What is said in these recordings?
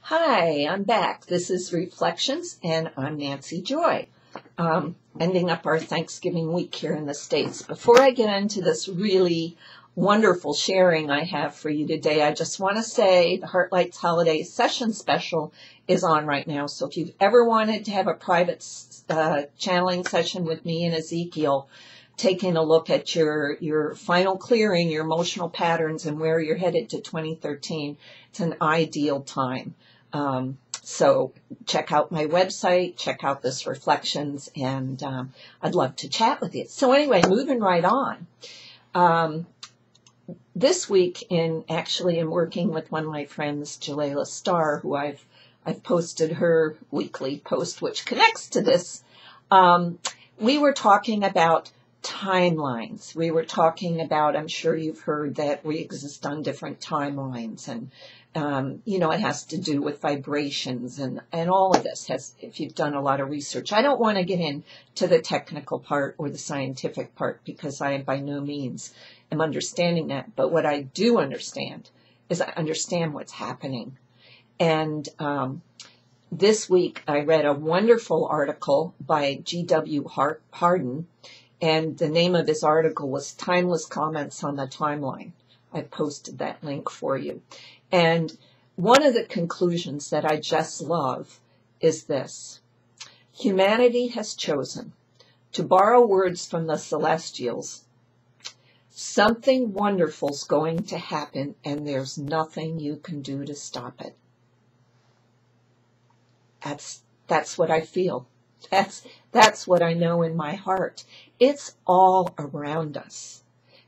Hi, I'm back. This is Reflections, and I'm Nancy Joy. Ending up our Thanksgiving week here in the States. Before I get into this really wonderful sharing I have for you today, I just want to say the Heartlights Holiday Session Special is on right now. So if you've ever wanted to have a private channeling session with me and Ezekiel, taking a look at your final clearing, your emotional patterns, and where you're headed to 2013, it's an ideal time. So check out my website, check out this Reflections, and I'd love to chat with you. So anyway, moving right on. This week, I'm working with one of my friends, Jelaila Starr, who I've posted her weekly post, which connects to this. We were talking about timelines. We were talking about, I'm sure you've heard that we exist on different timelines, and it has to do with vibrations and all of this if you've done a lot of research. I don't want to get into the technical part or the scientific part because I by no means am understanding that. But what I do understand is I understand what's happening. And this week I read a wonderful article by G.W. Hardin, and the name of his article was Timeless Comments on the Timeline. I posted that link for you. And one of the conclusions that I just love is this. Humanity has chosen, to borrow words from the celestials, something wonderful's going to happen and there's nothing you can do to stop it. That's what I feel. That's what I know in my heart. It's all around us.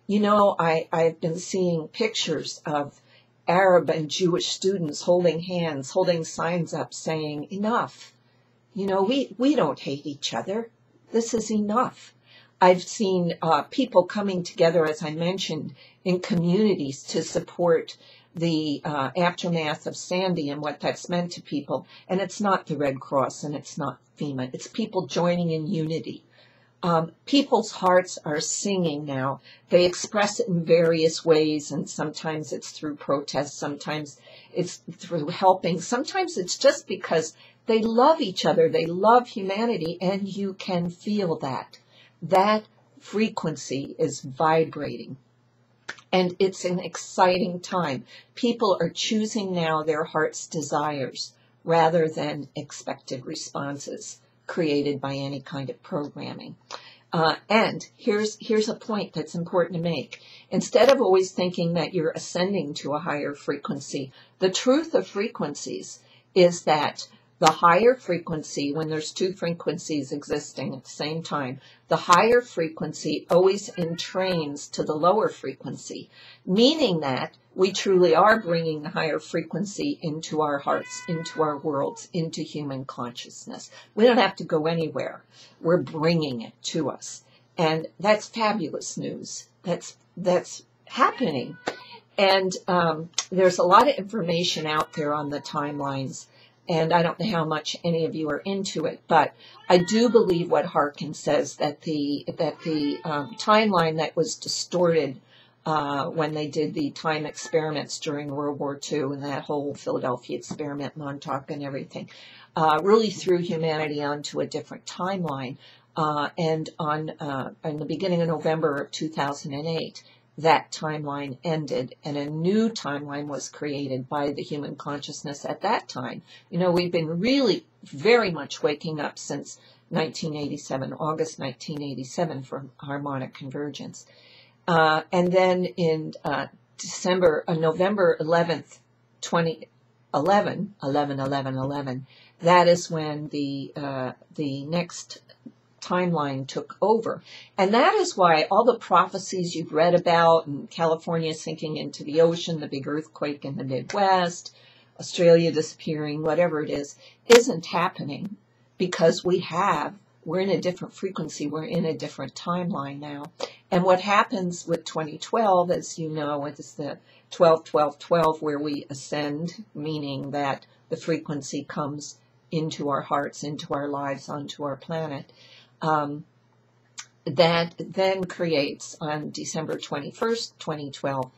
I've been seeing pictures of Arab and Jewish students holding hands, holding signs up saying, enough. We don't hate each other. This is enough. I've seen people coming together, as I mentioned, in communities to support the aftermath of Sandy and what that's meant to people. And it's not the Red Cross and it's not FEMA. It's people joining in unity. People's hearts are singing now. They express it in various ways, and sometimes it's through protest, sometimes it's through helping, sometimes it's just because they love each other, they love humanity, and you can feel that. That frequency is vibrating, and it's an exciting time. People are choosing now their heart's desires rather than expected responses created by any kind of programming. And here's a point that's important to make. Instead of always thinking that you're ascending to a higher frequency, the truth of frequencies is that the higher frequency, when there's two frequencies existing at the same time, the higher frequency always entrains to the lower frequency, meaning that we truly are bringing the higher frequency into our hearts, into our worlds, into human consciousness. We don't have to go anywhere. We're bringing it to us. And that's fabulous news. That's happening. And there's a lot of information out there on the timelines. And I don't know how much any of you are into it, but I do believe what Harkin says, that the timeline that was distorted when they did the time experiments during World War II and that whole Philadelphia experiment, Montauk and everything, really threw humanity onto a different timeline. And in the beginning of November of 2008, that timeline ended and a new timeline was created by the human consciousness at that time. We've been really very much waking up since 1987, August 1987, for harmonic convergence. And then in November 11th, 2011, 11, that is when the next timeline took over. And that is why all the prophecies you've read about, and California sinking into the ocean, the big earthquake in the Midwest, Australia disappearing, whatever it is, isn't happening because we're in a different frequency. We're in a different timeline now. And what happens with 2012, as you know, is the 12-12-12, where we ascend, meaning that the frequency comes into our hearts, into our lives, onto our planet. That then creates on December 21st, 2012,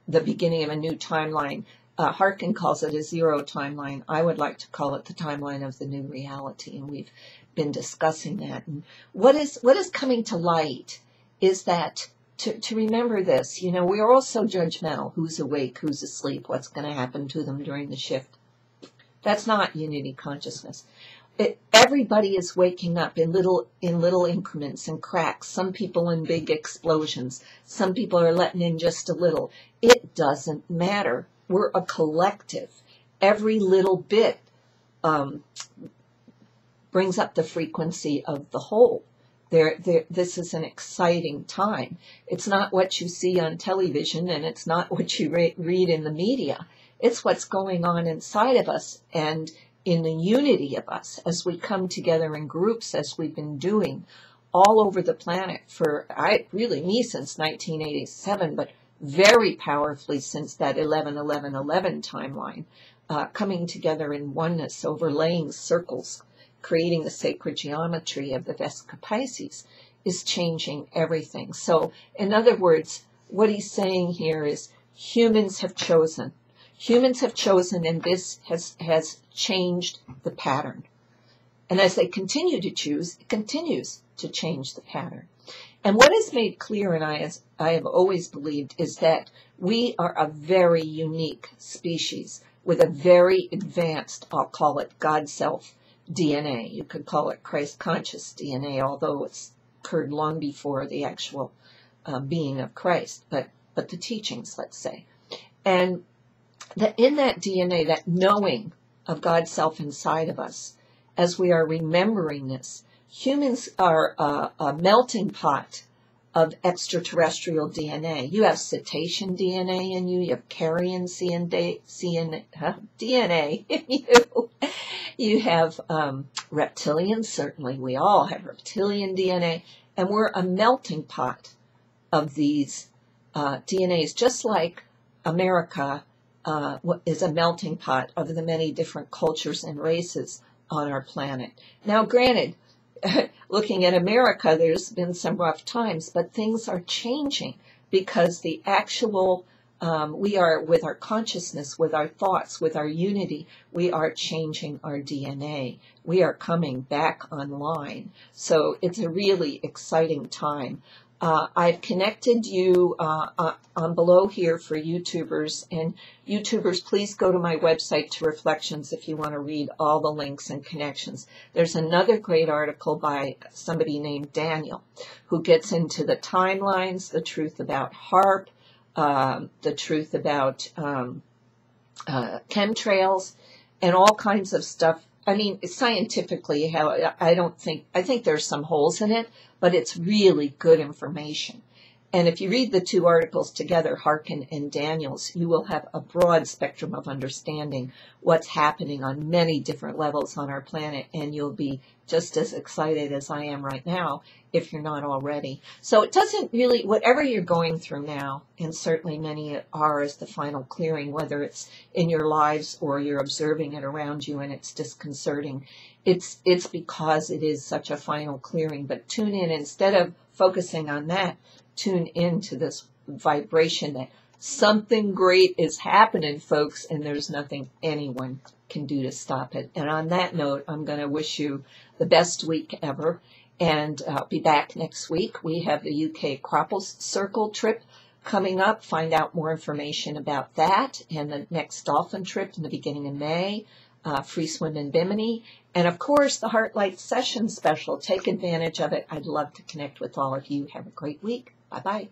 the beginning of a new timeline. Hardin calls it a zero timeline. I would like to call it the timeline of the new reality, and we've been discussing that. And what is coming to light is that to remember this, we are all so judgmental. Who's awake, who's asleep, what's going to happen to them during the shift. That's not unity consciousness. Everybody is waking up in little increments and cracks. Some people in big explosions. Some people are letting in just a little. It doesn't matter. We're a collective. Every little bit brings up the frequency of the whole. This is an exciting time. It's not what you see on television, and it's not what you read in the media. It's what's going on inside of us and in the unity of us as we come together in groups, as we've been doing all over the planet for, me since 1987, but very powerfully since that 11-11-11 timeline, coming together in oneness, overlaying circles, creating the sacred geometry of the Vesica Pisces, is changing everything. So, in other words, what he's saying here is humans have chosen. Humans have chosen, and this has changed the pattern. And as they continue to choose, it continues to change the pattern. And what is made clear, and I have always believed, is that we are a very unique species with a very advanced, I'll call it God Self DNA. You could call it Christ Conscious DNA, although it's occurred long before the actual being of Christ, but the teachings, let's say. And in that DNA, that knowing of God's self inside of us, as we are remembering this, humans are a melting pot of extraterrestrial DNA. You have cetacean DNA in you. You have carrion DNA in you. You have reptilian, certainly. We all have reptilian DNA. And we're a melting pot of these DNAs, just like America is a melting pot of the many different cultures and races on our planet. Now, granted, looking at America, there's been some rough times, but things are changing because the actual, we are, with our consciousness, with our thoughts, with our unity, we are changing our DNA. We are coming back online. So it's a really exciting time. I've connected you on below here for YouTubers, and YouTubers, please go to my website to Reflections if you want to read all the links and connections. There's another great article by somebody named Daniel who gets into the timelines, the truth about HARP, the truth about chemtrails, and all kinds of stuff. I mean, scientifically, I think there's some holes in it, but it's really good information. And if you read the two articles together, Hardin and Daniel's, you will have a broad spectrum of understanding what's happening on many different levels on our planet, and you'll be just as excited as I am right now, if you're not already. So it doesn't really, whatever you're going through now, and certainly many are as the final clearing, whether it's in your lives or you're observing it around you and it's disconcerting, it's because it is such a final clearing. But tune in, instead of focusing on that, tune into this vibration that something great is happening, folks, and there's nothing anyone can do to stop it. And on that note, I'm going to wish you the best week ever, and I'll be back next week. We have the UK Cropples Circle trip coming up. Find out more information about that, and the next dolphin trip in the beginning of May, free swim in Bimini, and of course the Heartlights session special. Take advantage of it. I'd love to connect with all of you. Have a great week. Bye-bye.